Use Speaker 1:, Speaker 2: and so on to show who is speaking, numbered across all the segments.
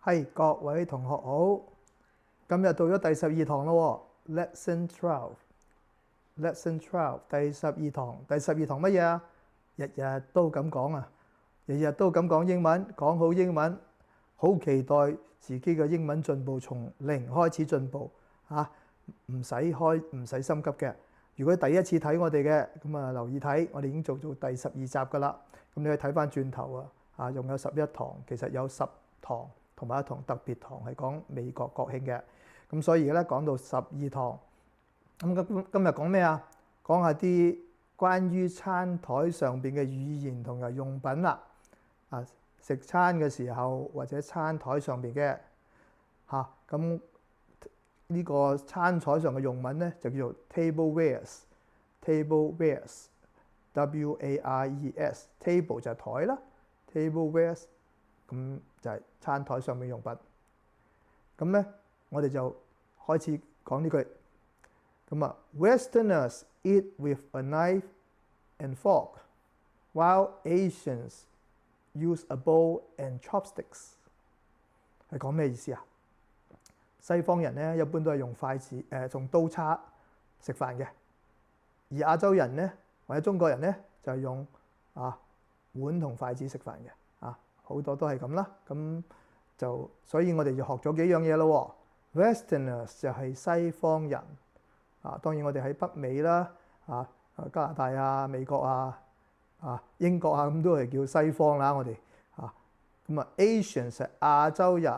Speaker 1: 係各位同學好，今日到咗第12堂咯，Lesson 12第12堂，第12堂乜嘢啊？日日都咁講啊，日日都咁講英文，講好英文，好期待自己嘅英文進步，從零開始進步嚇，唔使心急嘅。如果第一次睇我哋嘅，咁啊留意睇，我哋已經做到第12集噶啦。咁你可以睇翻轉頭啊，仲有11堂，其實有10堂同埋一堂特別堂係講美國國慶嘅。咁所以咧講到12堂，咁今日講咩啊？講下啲關於餐台上邊嘅語言同埋用品啦。啊，食餐嘅時候或者餐台上邊嘅嚇，咁呢個餐台上嘅用品咧就叫做 tableware，tableware，table 就係台啦 ，tableware 咁就係餐台上面用品。咁咧我哋就開始講呢句。咁啊 ，Westerners eat with a knife and fork, while Asians use a bowl and chopsticks。係講咩意思啊？西方人咧一般都係用筷子用刀叉食飯嘅，而亞洲人咧或者中國人咧就係用碗同筷子食飯嘅好多都係咁啦。咁就所以我哋就學咗幾樣嘢咯。Westerners 就係西方人當然我哋喺北美啦加拿大啊、美國英國咁都係叫西方啦。我哋咁Asians 係亞洲人，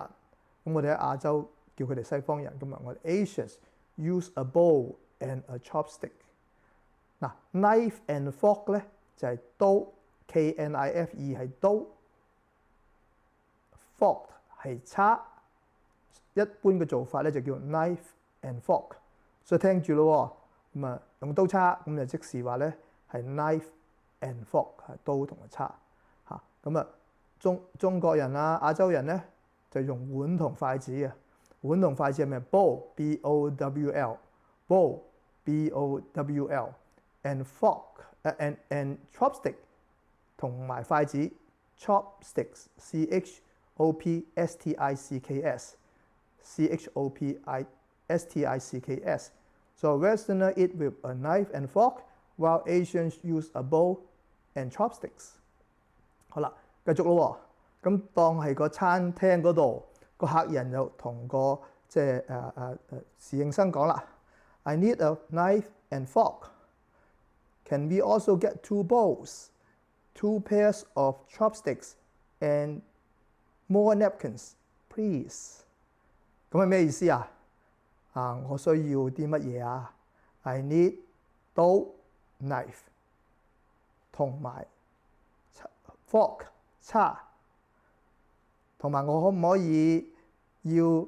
Speaker 1: 咁我哋喺亞洲叫佢哋西方人。咁我哋 Asians use a bowl and a chopstick。knife and fork 咧就係刀 ，K-N-I-F-E 係刀 ，fork 係叉。一般嘅做法咧就叫 knife and fork。所以聽住咯，咁用刀叉，咁就即是話咧係 knife and fork 係刀同埋叉咁中國人亞洲人咧就用碗同筷子嘅。碗同筷子係咩 ？bowl，b-o-w-l， bowl b-o-w-l，and fork and chopstick 同埋筷子 chopsticks c-h-o-p-s-t-i-c-k-s。So Westerners eat with a knife and fork, while Asians use a bowl and chopsticks。好啦，繼續咯。咁當係個餐廳嗰度，個客人就同個侍應生講啦 ：I need a knife and fork. Can we also get 2 bowls, 2 pairs of chopsticks, and more napkins, please？ 咁係咩意思啊？我需要啲乜嘢啊 ？I need 刀 knife 同埋 fork 叉，同埋我可唔可以要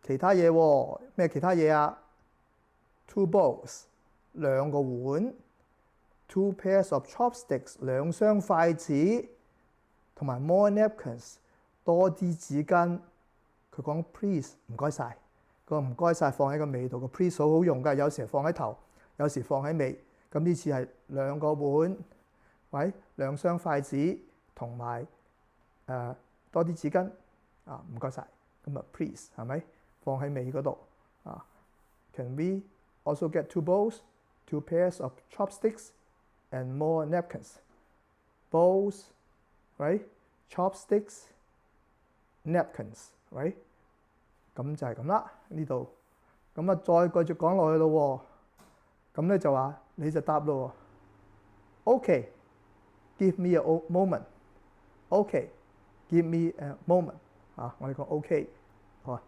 Speaker 1: 其他嘢喎？咩其他嘢啊 ？2 bowls 2個碗 ，2 pairs of chopsticks 2雙筷子，同埋 more napkins 多啲紙巾。佢講 please 唔該晒。個唔該晒放喺個尾度，個 please 好用㗎，有時放喺頭，有時放喺尾。咁呢次係2個碗，2雙筷子同埋多啲紙巾唔該晒。咁please 係咪放喺尾嗰度？Can we also get 2 bowls, 2 pairs of chopsticks, and more napkins? Bowls, right? Chopsticks, napkins, right?咁就係咁啦，呢度咁再繼續講落去咯。咁咧就話你就答咯。OK, give me a moment. OK, give me a moment。我哋講 OK，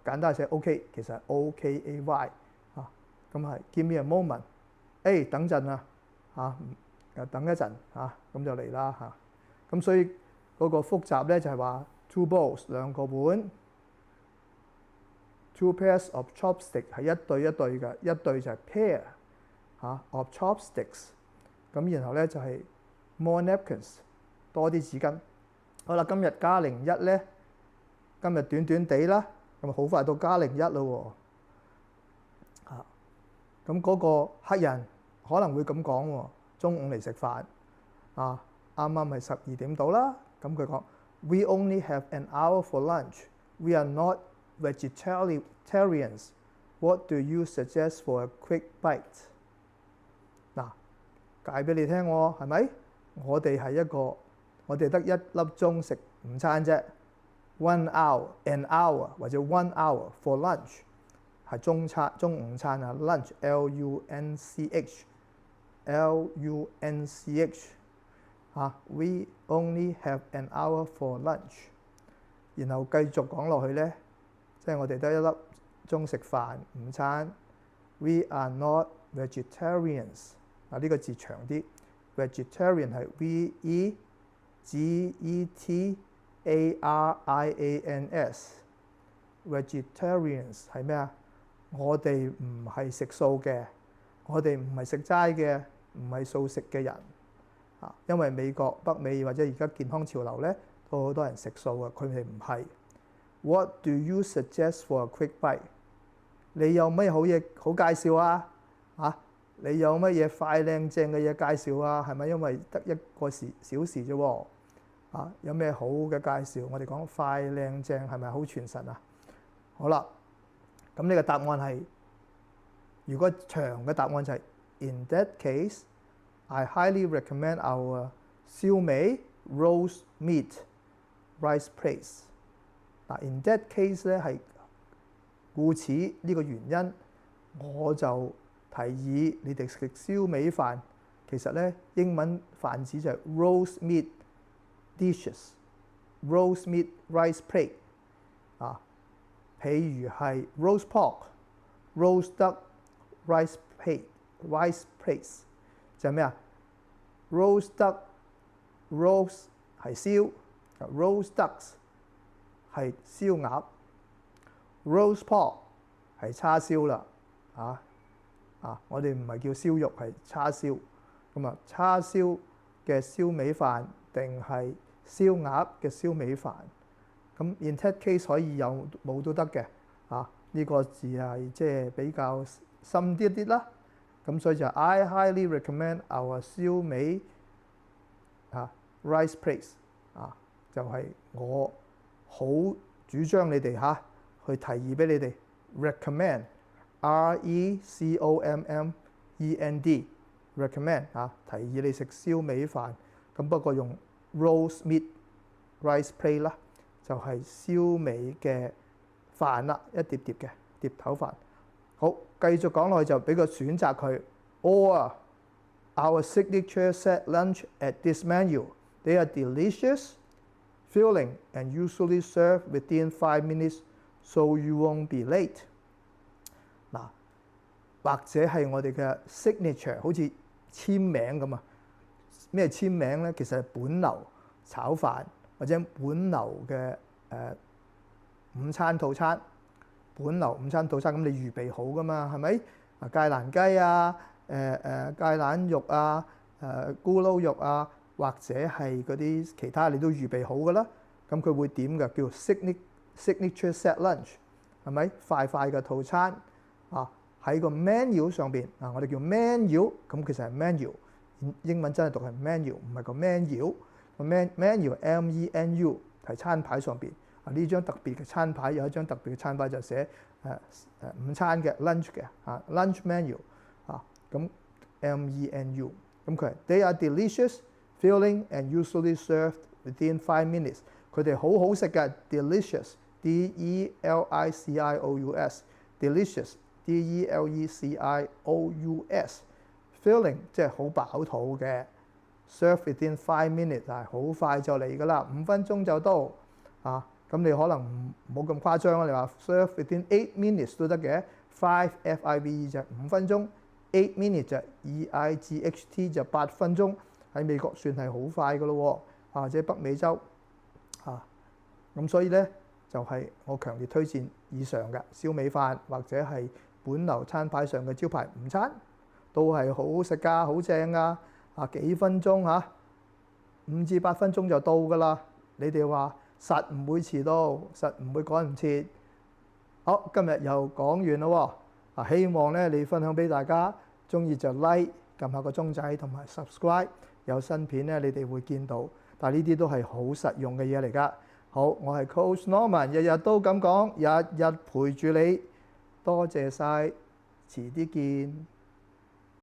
Speaker 1: 簡單寫 OK，其實係 OKAY 咁係 give me a moment。等陣又等一陣咁就嚟啦咁所以嗰個複雜咧就係話 2 bowls 2個碗。2 pairs of chopsticks 係一對一對嘅，一對就係 pair of chopsticks。咁然後咧就係 more napkins 多啲紙巾。好啦，今日加01咧，今日短短地啦，咁好快到加01啦喎。咁嗰個客人可能會咁講喎，中午嚟食飯啱啱係12點到啦。咁佢講 We only have an hour for lunch. We are not vegetarians. What do you suggest for a quick bite？ 嗱，解俾你聽喎，係咪？我哋得1粒鐘食午餐啫。1 hour, an hour 或者1 hour for lunch 係中午餐啊 ，lunch lunch We only have an hour for lunch。然後繼續講落去咧，即係我哋得1粒鐘食飯午餐。We are not vegetarians。嗱，呢個字長啲 ，vegetarian 係 vegetarians。vegetarians 係咩啊？我哋唔係食素嘅，我哋唔係食齋嘅，唔係素食嘅人。因為北美或者而家健康潮流咧，都好多人食素嘅，佢哋唔係。What do you suggest for a quick bite？ 你有乜好嘢好介紹啊？你有乜嘢快靚正嘅嘢介紹啊？係咪因為得1個小時啫喎？有咩好嘅介紹？我哋講快靚正係咪好傳神啊？好啦，咁呢個答案係，如果長嘅答案就係 In that case, I highly recommend our 燒味 roast meat rice plates。嗱 ，in that case 咧係故此呢個原因，我就提議你哋食燒味飯。其實咧英文飯子就係 roast meat dishes、roast meat rice plate。譬如係 roast pork、roast duck rice plates 就係咩啊 ？roast duck、roast 係燒 ，roast ducks 係燒鴨 ，roast pork 係叉燒啦。我哋唔係叫燒肉，係叉燒。咁叉燒嘅燒味飯定係燒鴨嘅燒味飯？咁 in that case 可以有冇都得嘅。呢個字係即係比較深啲啦。咁所以就 I highly recommend our 燒味rice plates。就係我好主張你哋去提議俾你哋 recommend recommend 提議你食燒味飯。咁不過用 roast meat rice plate 啦，就係燒味嘅飯啦，一碟碟嘅碟頭飯。好，繼續講落去就俾個選擇佢。Or our signature set lunch at this menu. They are delicious, filling, and usually served within 5 minutes, so you won't be late。嗱，或者係我哋嘅 signature， 好似簽名咁啊。咩簽名咧？其實係本樓炒飯或者本樓嘅午餐套餐。本樓午餐套餐咁你預備好噶嘛？係咪？芥蘭雞啊，芥蘭肉啊，咕嚕肉啊，或者係嗰啲其他你都預備好噶啦。咁佢會點嘅？叫 signature set lunch， 係咪？快嘅套餐喺個 menu 上邊我哋叫 menu， 咁其實係 menu， 英文真係讀係 menu， 唔係個 menu。個 menu menu 係餐牌上邊。呢張特別嘅餐牌有一張特別嘅餐牌就寫午餐嘅 lunch 嘅lunch menu 咁 menu 咁佢係 They are delicious, filling and usually served within 5 minutes。佢哋好好食嘅 delicious delicious delicious delicious filling 即係好飽肚嘅 serve within 5 minutes 係好快就嚟㗎啦，5分鐘就到咁你可能唔好咁誇張啦，你話 serve within 8 minutes 都得嘅，5 FIVE 就5分鐘，8 minutes 就 EIGHT 就8分鐘，喺美國算係好快㗎咯喎，或者北美洲咁所以咧就係我強烈推薦以上嘅燒味飯或者係本樓餐牌上嘅招牌午餐，都係好好食㗎，好正㗎，幾分鐘5至8分鐘就到㗎啦，你哋話？實唔會遲到，實唔會趕唔切。好，今日又講完咯喎。希望咧你分享俾大家，中意就 like， 撳下個鐘仔同埋 subscribe， 有新片咧你哋會見到。但係呢啲都係好實用嘅嘢嚟㗎。好，我係 Coach Norman，日日都咁講，日日陪住你，多謝晒，遲啲見。